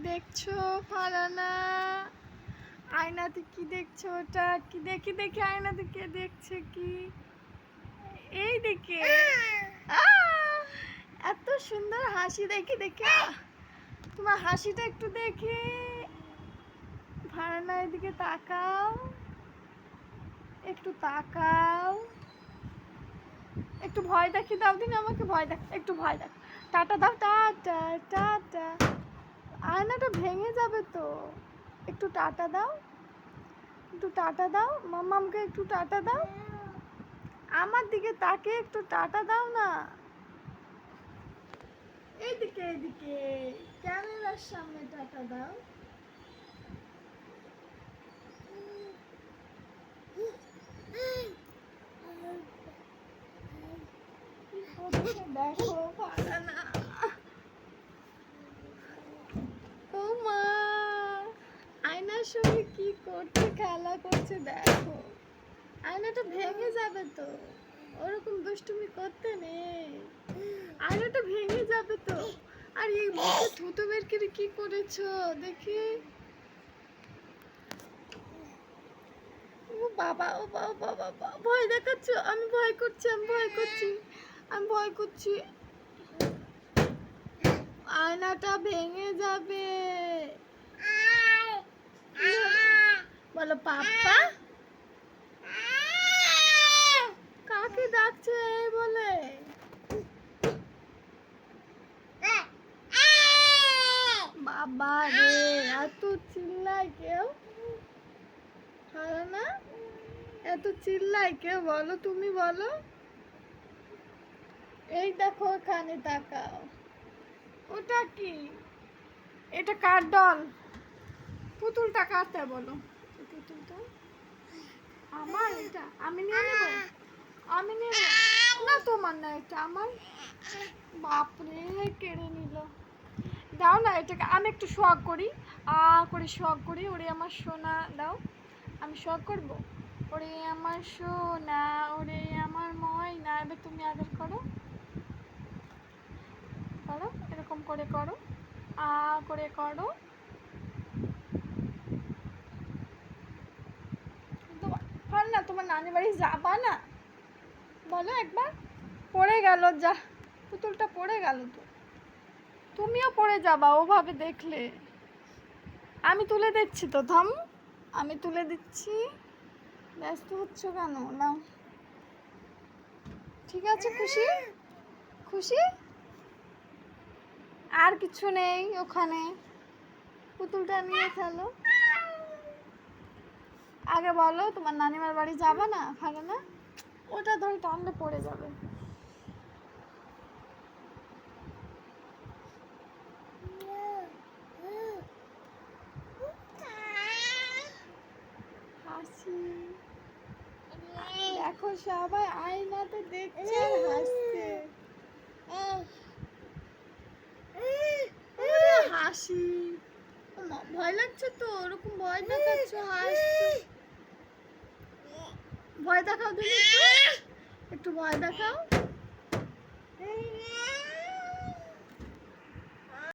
দেখছো ফারানা? আয়নাতে কি দেখছো? ওটা কি? দেখি দেখি আয়নাতে কে দেখছে কি? এই দিকে এত সুন্দর হাসি, দেখি দেখি তোমার হাসিটা একটু দেখি। ফারানা এদিকে তাকাও, একটু তাকাও, একটু ভয় দেখি দাও দিন আমাকে, ভয় দেখ, একটু ভয় দেখ, টাটা দাও, টাটা টাটা। আয়নাটা ভেঙে যাবে তো, একটু টাটা দাও, একটু টাটা দাও, মাম্মামকে একটু টাটা দাও, আমার দিকে তাকে একটু টাটা দাও না। এইদিকে এইদিকে ক্যামেরার সামনে টাটা দাও। দেখো ফারানা, ও মা আয়নার সঙ্গে কি করছে, খেলা করছে দেখো। আয়নাটা ভেঙে যাবে তো, ওরকম দুষ্টুমি করতে নেই, আয়নাটা ভেঙে যাবে তো। আর এই মুখে থুতু বের করে কি করেছো দেখি? ও বাবা, ও বাবা, বাবা ভয় দেখাচ্ছ, আমি ভয় করছি, আমি ভয় করছি, আমি ভয় করছি। আয়নাটা ভেঙে যাবে। বলো পাপ্পা। কাকে ডাকছে বলে? বাবা রে, এত চিল্লায় কেউ? ফারানা এত চিল্লায় কেউ? বলো, তুমি বলো। এই দেখো ওখানে তাকাও, ওটা কি? এটা কার ডল? পুতুলটা কাটতে বলো। পুতুলটা আমার, এটা আমি নিয়ে নেব, আমি নিয়ে নেব। না তোমার না, এটা আমার। বাপরে কেড়ে নিল। দাও না এটাকে, আমি একটু শখ করি, করে শখ করি। ওরে আমার সোনা, দাও, আমি শখ করব। ওরে আমার সোনা, ওরে আমার ময়না। এবার তুমি আদর করো, করো এরকম করে করো, করে করো। না তোমার নানি বাড়ি যাবা না? বলো একবার। পড়ে গেল, যা পুতুলটা পড়ে গেল তো। তুমিও পড়ে যাবা ওভাবে দেখলে। আমি তুলে দিচ্ছি তো, থাম, আমি তুলে দিচ্ছি। ব্যস্ত হচ্ছ কেন? নাও, ঠিক আছে, খুশি? খুশি? আর কিছু নেই ওখানে, পুতুলটা নিয়ে খেলো। আগে বলো তোমার নানিমার বাড়ি যাবা না ফারানা? ওটা ধরে টানলে পড়ে যাবে। হাসি দেখো, সবাই আয়নাতে দেখছে আর হাসছে। হাসি, ভয় লাগছে তো, ওরকম ভয় দেখাচ্ছ, হাসছো। ভয় দেখাও তুমি, একটু ভয় দেখাও।